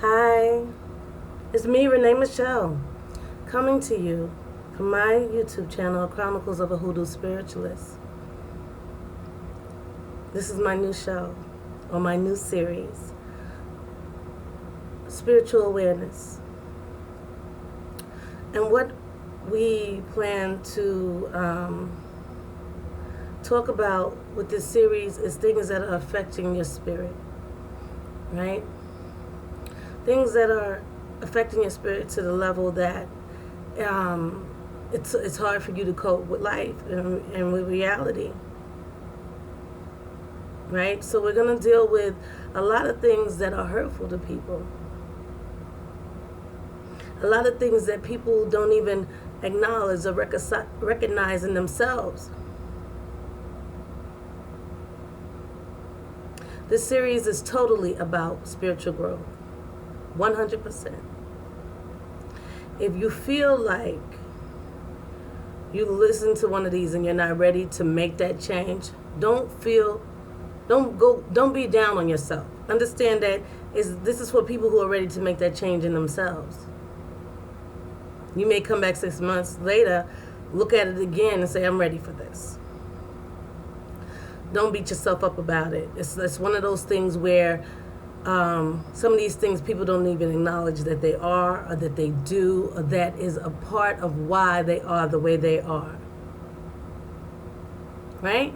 Hi, it's me, Renee Michelle, coming to you from my YouTube channel, Chronicles of a Hoodoo Spiritualist. This is my new show, or my new series, Spiritual Awareness. And what we plan to talk about with this series is things that are affecting your spirit, right? Things that are affecting your spirit to the level that it's hard for you to cope with life and with reality, right? So we're going to deal with a lot of things that are hurtful to people, a lot of things that people don't even acknowledge or recognize in themselves. This series is totally about spiritual growth. 100%. If you feel like you listen to one of these and you're not ready to make that change, don't be down on yourself. Understand that this is for people who are ready to make that change in themselves. You may come back 6 months later, look at it again and say, I'm ready for this. Don't beat yourself up about it. It's one of those things where some of these things people don't even acknowledge that they are, or that they do, or that is a part of why they are the way they are. Right?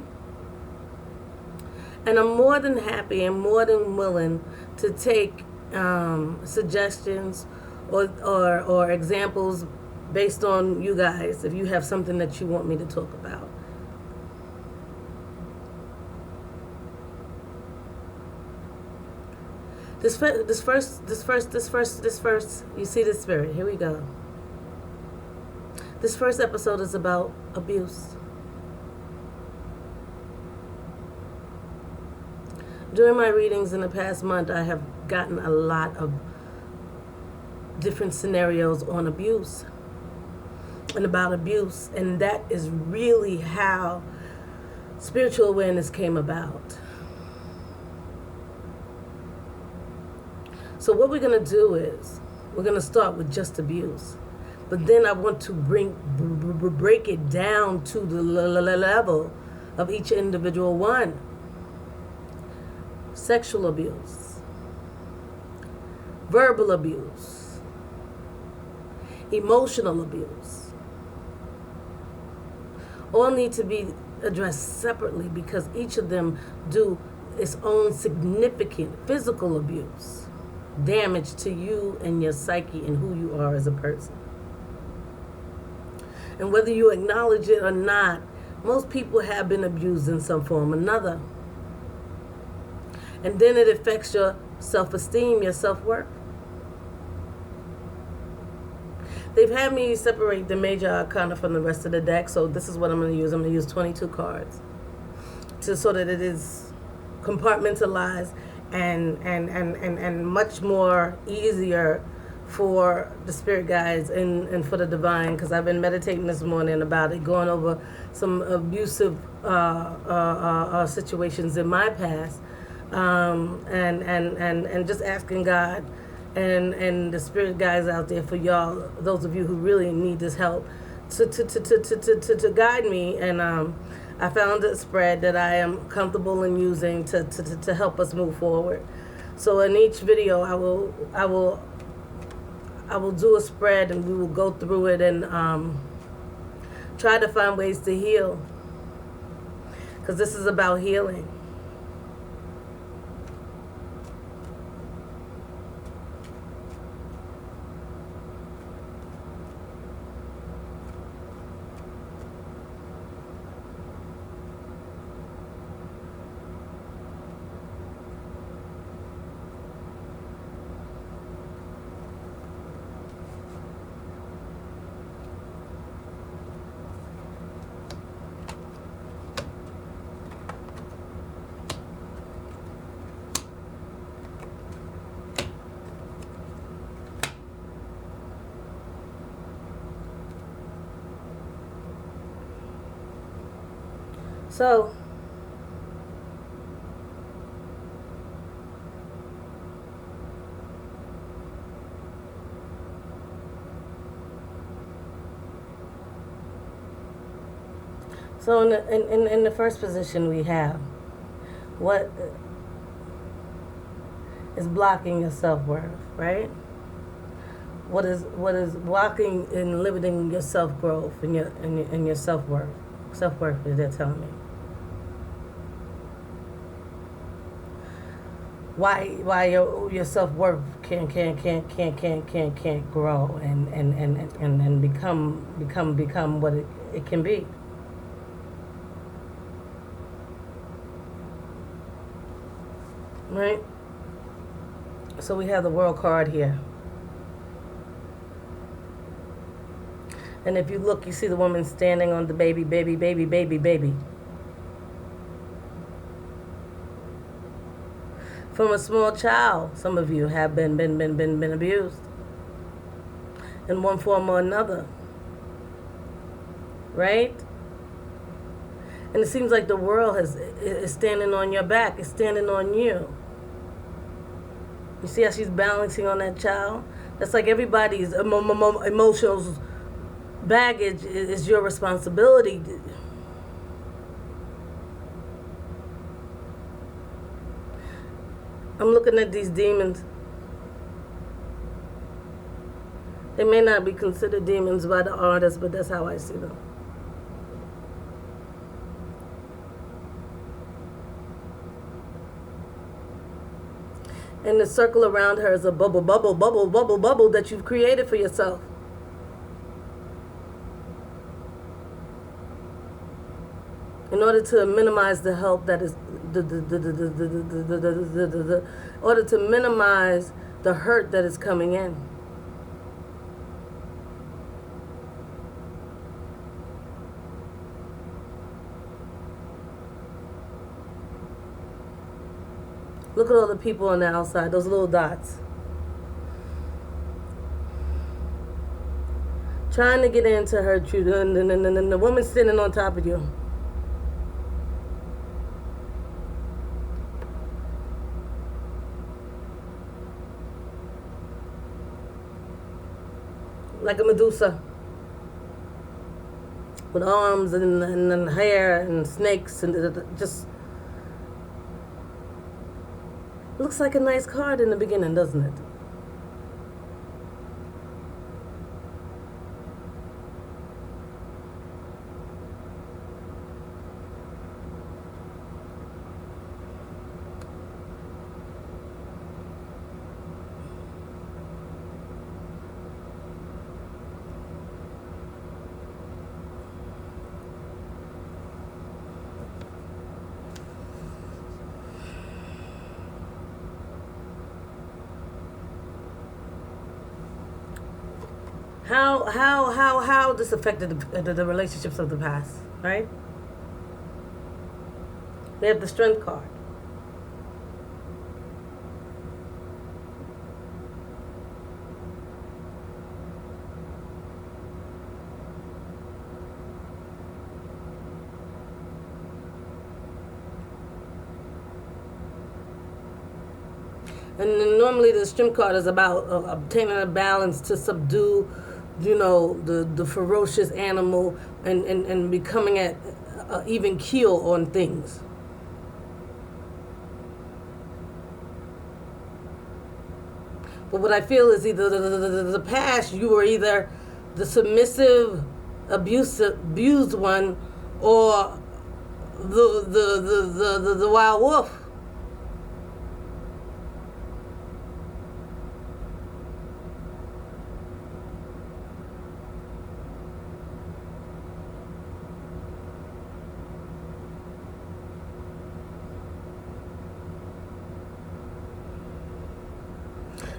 And I'm more than happy and more than willing to take suggestions or examples based on you guys if you have something that you want me to talk about. This first, you see this spirit. Here we go. This first episode is about abuse. During my readings in the past month, I have gotten a lot of different scenarios on abuse and about abuse, and that is really how spiritual awareness came about. So what we're going to do is we're going to start with just abuse. But then I want to break it down to the level of each individual one. Sexual abuse, verbal abuse, emotional abuse. All need to be addressed separately because each of them do its own significant physical abuse. Damage to you and your psyche and who you are as a person. And whether you acknowledge it or not, most people have been abused in some form or another. And then it affects your self-esteem, your self-worth. They've had me separate the major arcana from the rest of the deck, so this is what I'm going to use. I'm going to use 22 cards so that it is compartmentalized and much more easier for the spirit guides and for the divine, because I've been meditating this morning about it, going over some abusive situations in my past, and just asking God and the spirit guides out there for y'all, those of you who really need this help, to guide me. And I found a spread that I am comfortable in using to help us move forward. So in each video, I will do a spread and we will go through it and try to find ways to heal, because this is about healing. So So in the first position we have, what is blocking your self-worth, right? What is blocking and limiting your self-growth and your self-worth? Self-worth is they're telling me. Why your self-worth can't grow and become what it can be. Right? So we have the world card here. And if you look, you see the woman standing on the baby. From a small child, some of you have been abused in one form or another. Right? And it seems like the world is standing on your back. It's standing on you. You see how she's balancing on that child? That's like everybody's emotional baggage is your responsibility. I'm looking at these demons. They may not be considered demons by the artist, but that's how I see them. And the circle around her is a bubble that you've created for yourself. In order to minimize the help that is, in order to minimize the hurt that is coming in. Look at all the people on the outside, those little dots. Trying to get into her truth, and the woman sitting on top of you. Like a Medusa. With arms and hair and snakes and just... Looks like a nice card in the beginning, doesn't it? How this affected the relationships of the past, right? They have the Strength card. And normally the Strength card is about obtaining a balance to subdue, the ferocious animal and becoming at even keel on things. But what I feel is either the past, you were either the submissive, abused one, or the wild wolf.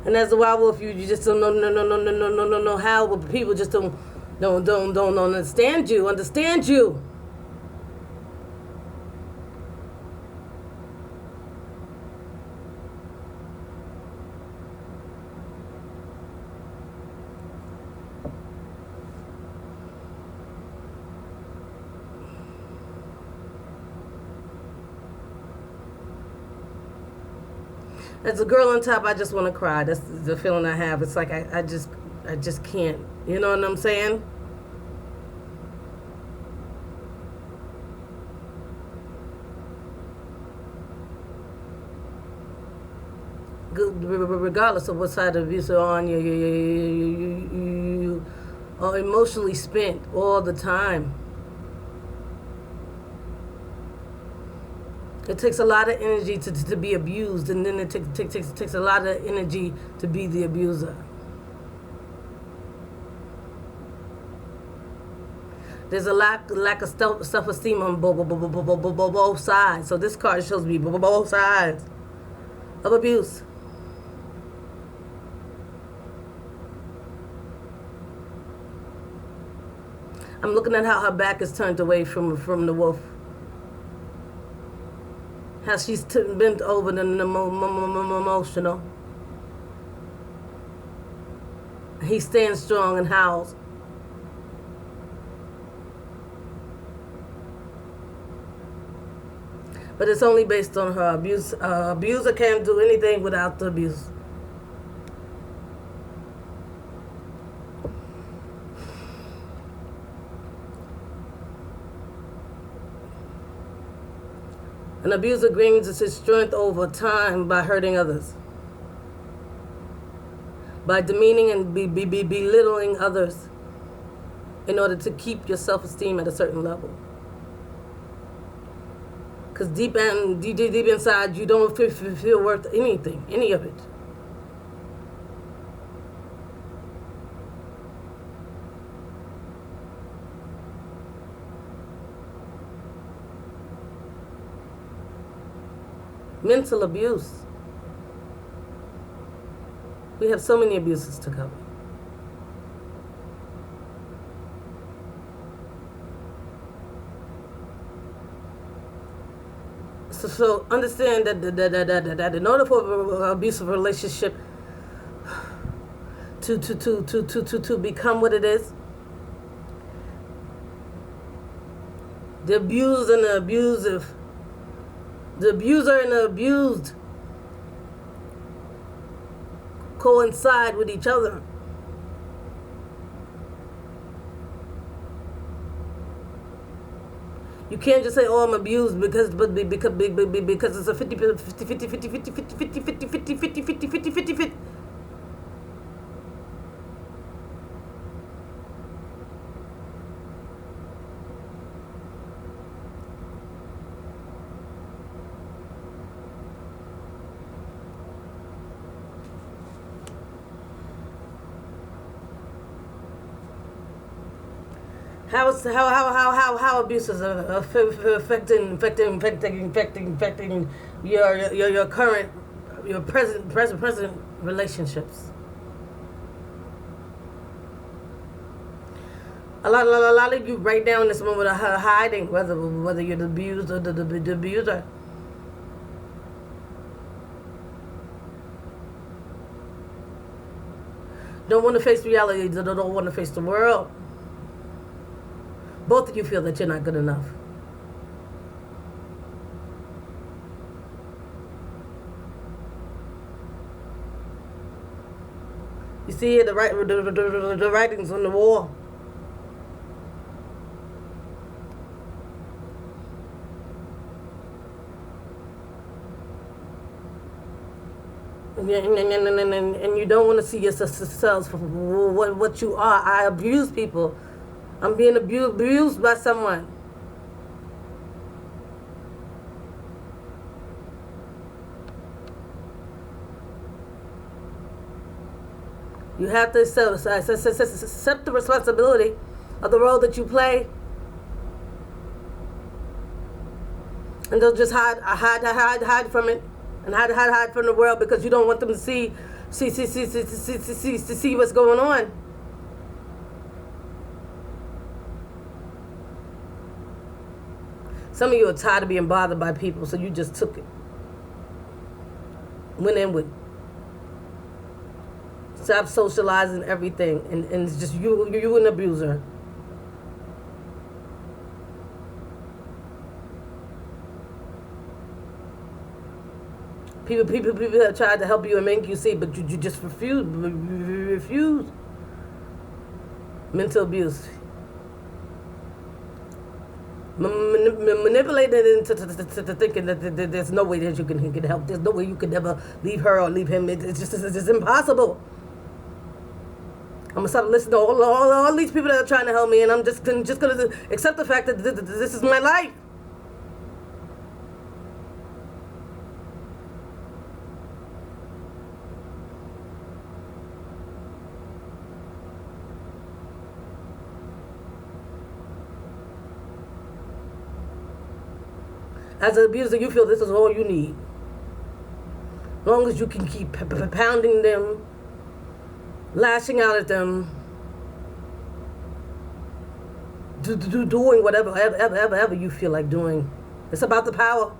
And as a wild wolf, you just don't know how, but people just don't understand you. As a girl on top, I just want to cry. That's the feeling I have. It's like I just can't. You know what I'm saying? regardless of what side of abuse you're on, you are emotionally spent all the time. It takes a lot of energy to be abused, and then it takes a lot of energy to be the abuser. There's a lack of self-esteem on both sides. So this card shows me both sides of abuse. I'm looking at how her back is turned away from the wolf. How she's bent over and emotional. He stands strong and howls. But it's only based on her abuse. Abuser can't do anything without the abuse. An abuser gains his strength over time by hurting others, by demeaning and belittling others in order to keep your self-esteem at a certain level. Because deep inside, you don't feel worth anything, any of it. Mental abuse. We have so many abuses to cover. So understand that in order for an abusive relationship to become what it is, the abused and the abusive, the abuser and the abused coincide with each other. You can't just say, "Oh, I'm abused," because it's a 50. How abuse is affecting your current, your present relationships. A lot of you right now in this moment are hiding, whether you're the abused or the abuser. Don't want to face reality. Don't want to face the world. Both of you feel that you're not good enough. You see here the writings on the wall. And you don't want to see yourselves for what you are. I abuse people. I'm being abused by someone. You have to accept the responsibility of the role that you play, and don't just hide from it, and hide from the world because you don't want them to see what's going on. Some of you are tired of being bothered by people, so you just took it. Went in with. Stop socializing everything, and it's just you an abuser. People have tried to help you and make you see, but you just refuse. Mental abuse. manipulated into thinking that there's no way that you can get help. There's no way you could ever leave her or leave him. It's just impossible. I'm gonna stop listening to all these people that are trying to help me, and I'm just gonna accept the fact that this is my life. As an abuser, you feel this is all you need. As long as you can keep pounding them, lashing out at them, doing whatever you feel like doing. It's about the power.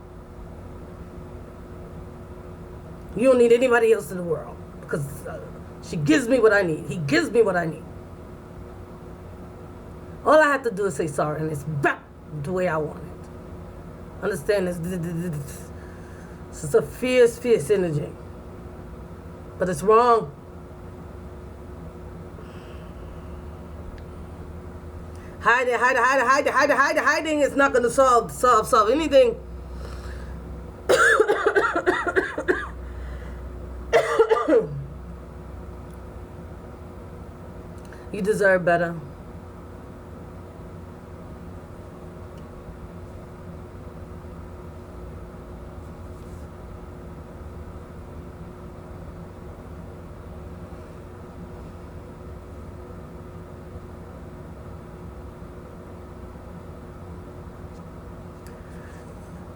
You don't need anybody else in the world because she gives me what I need. He gives me what I need. All I have to do is say sorry, and it's back the way I want it. Understand this? It's a fierce energy, but it's wrong. Hiding is not going to solve anything. You deserve better.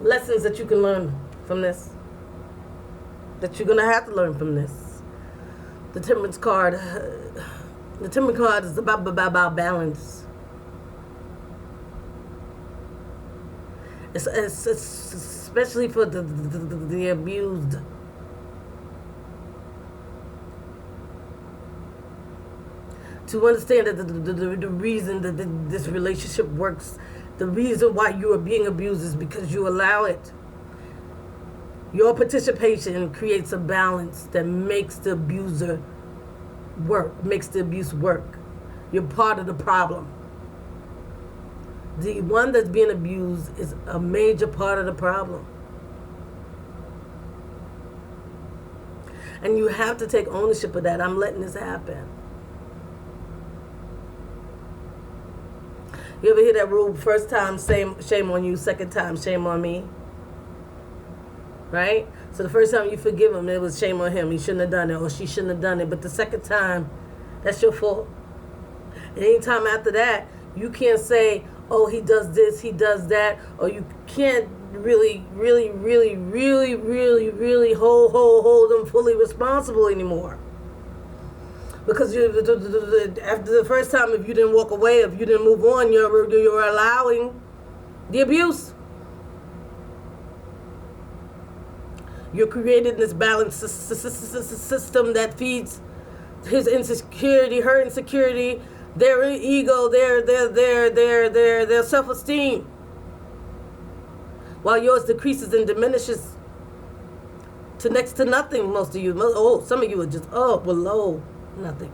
Lessons that you can learn from this, that you're gonna have to learn from this. The Temperance card is about balance. It's especially for the abused. To understand that the reason that this relationship works, the reason why you are being abused is because you allow it. Your participation creates a balance that makes the abuser work, makes the abuse work. You're part of the problem. The one that's being abused is a major part of the problem. And you have to take ownership of that. I'm letting this happen. You ever hear that rule? First time, shame on you. Second time, shame on me. Right? So the first time you forgive him, it was shame on him. He shouldn't have done it, or she shouldn't have done it. But the second time, that's your fault. And anytime after that, you can't say, oh, he does this, he does that, or you can't really hold them fully responsible anymore. Because after the first time, if you didn't walk away, if you didn't move on, you're allowing the abuse. You're creating this balanced system that feeds his insecurity, her insecurity, their ego, their self-esteem, while yours decreases and diminishes to next to nothing. Most of you, some of you are just below nothing.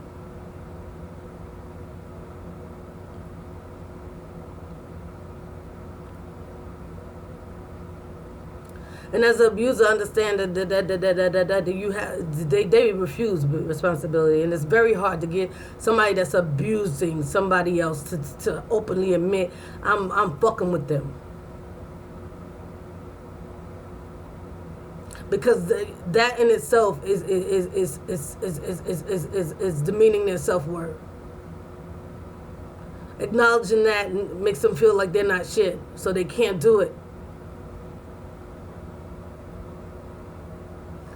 And as an abuser, understand that you have they refuse responsibility, and it's very hard to get somebody that's abusing somebody else to openly admit I'm fucking with them, because that in itself is demeaning their self-worth. Acknowledging that makes them feel like they're not shit, so they can't do it.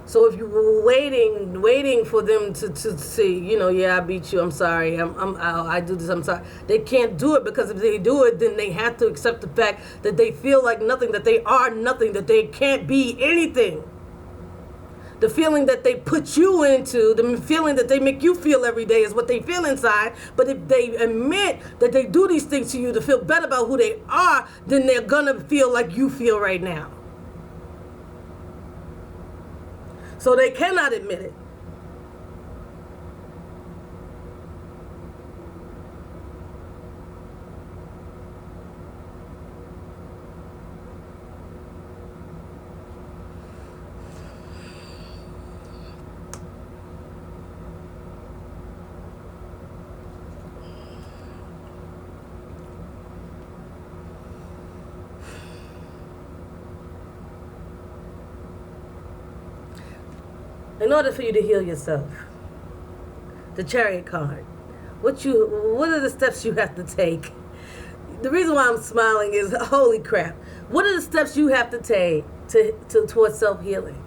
So if you were waiting for them to see, yeah, I beat you, I'm sorry, I do this, I'm sorry. They can't do it, because if they do it, then they have to accept the fact that they feel like nothing, that they are nothing, that they can't be anything. The feeling that they put you into, the feeling that they make you feel every day is what they feel inside. But if they admit that they do these things to you to feel better about who they are, then they're gonna feel like you feel right now. So they cannot admit it. In order for you to heal yourself, the Chariot card, what are the steps you have to take? The reason why I'm smiling is, holy crap, what are the steps you have to take towards self-healing?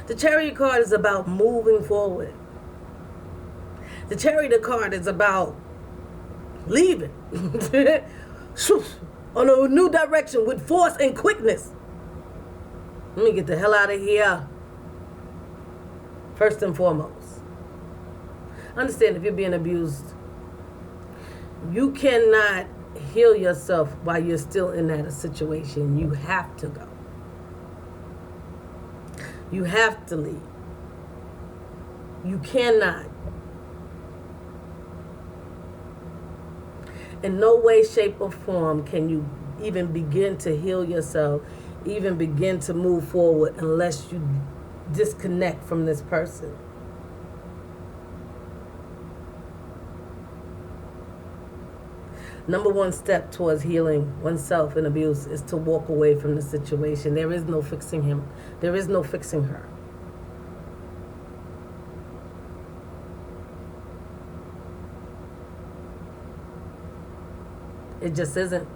The Chariot card is about moving forward. The Chariot card is about leaving on a new direction with force and quickness. Let me get the hell out of here. First and foremost, understand, if you're being abused, you cannot heal yourself while you're still in that situation. You have to go. You have to leave. You cannot. In no way, shape, or form can you even begin to heal yourself, even begin to move forward, unless you disconnect from this person. Number one step towards healing oneself in abuse is to walk away from the situation. There is no fixing him. There is no fixing her. It just isn't.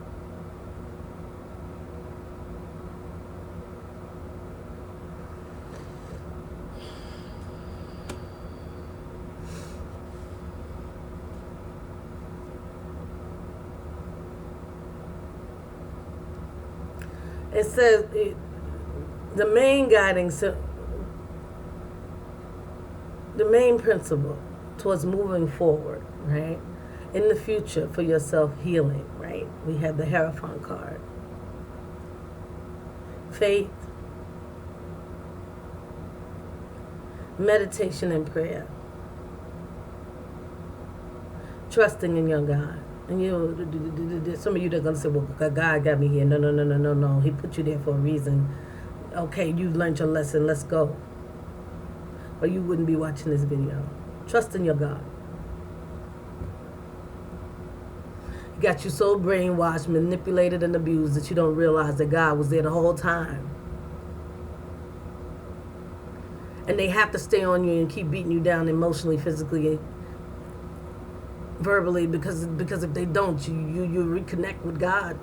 It says the main principle towards moving forward, right? In the future for your self-healing, right? We have the Hierophant card. Faith, meditation and prayer, trusting in your God. And some of you are going to say, well, God got me here. No. He put you there for a reason. Okay, you learned your lesson. Let's go. Or you wouldn't be watching this video. Trust in your God. He got you so brainwashed, manipulated, and abused that you don't realize that God was there the whole time. And they have to stay on you and keep beating you down emotionally, physically, verbally, because if they don't, you reconnect with God.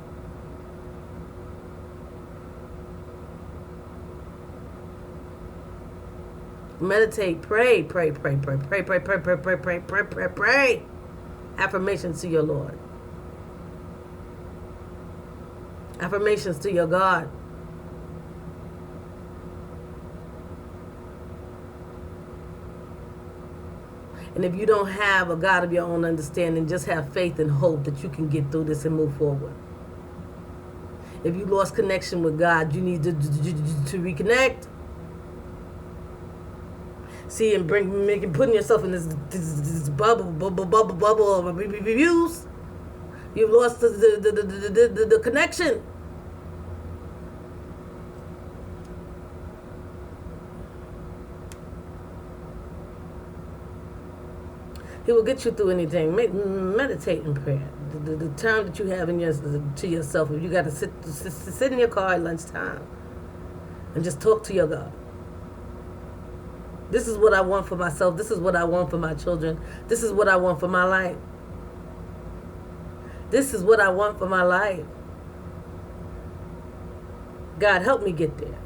Meditate, pray. Affirmations to your Lord. Affirmations to your God. And if you don't have a God of your own understanding, just have faith and hope that you can get through this and move forward. If you lost connection with God, you need to reconnect. See, and putting yourself in this bubble of abuse. You've lost the connection. He will get you through anything. Meditate in prayer. The time that you have to yourself, if you got to sit in your car at lunchtime and just talk to your God. This is what I want for myself. This is what I want for my children. This is what I want for my life. This is what I want for my life. God, help me get there.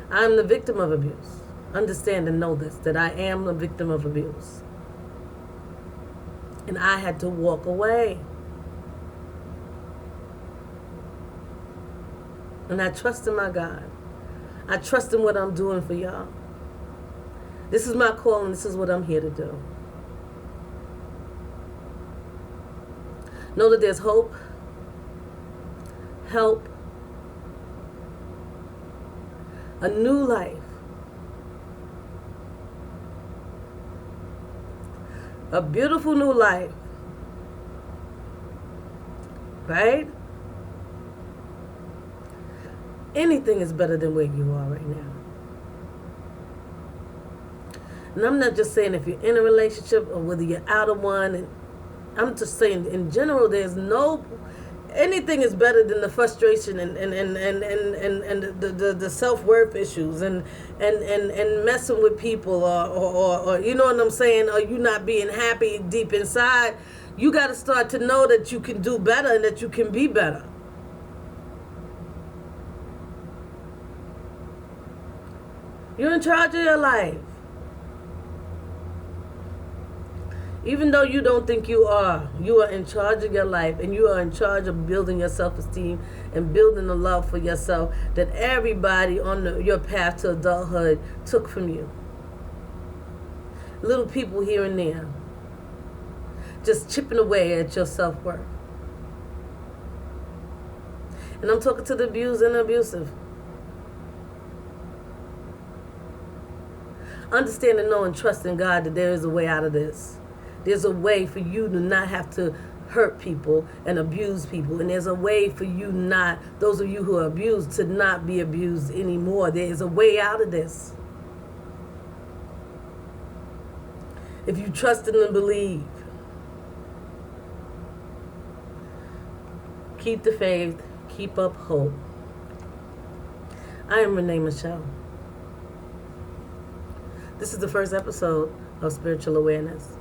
I'm the victim of abuse. Understand and know this, that I am a victim of abuse. And I had to walk away. And I trust in my God. I trust in what I'm doing for y'all. This is my call and this is what I'm here to do. Know that there's hope, help, a new life, a beautiful new life, right? Anything is better than where you are right now. And I'm not just saying if you're in a relationship or whether you're out of one. And I'm just saying in general, there's no, anything is better than the frustration and the self-worth issues and messing with people or you know what I'm saying, or you not being happy deep inside. You got to start to know that you can do better and that you can be better. You're in charge of your life. Even though you don't think you are in charge of your life, and you are in charge of building your self-esteem and building the love for yourself that everybody on your path to adulthood took from you. Little people here and there, just chipping away at your self-worth. And I'm talking to the abused and abusive. Understand and know and trust in God that there is a way out of this. There's a way for you to not have to hurt people and abuse people. And there's a way for you not, those of you who are abused, to not be abused anymore. There is a way out of this. If you trust and believe. Keep the faith. Keep up hope. I am Renee Michelle. This is the first episode of Spiritual Awareness.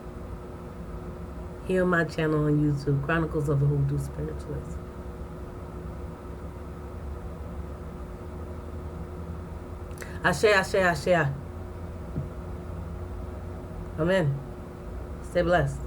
Here on my channel on YouTube, Chronicles of a Hoodoo Spiritualist. Ashe. Amen. Stay blessed.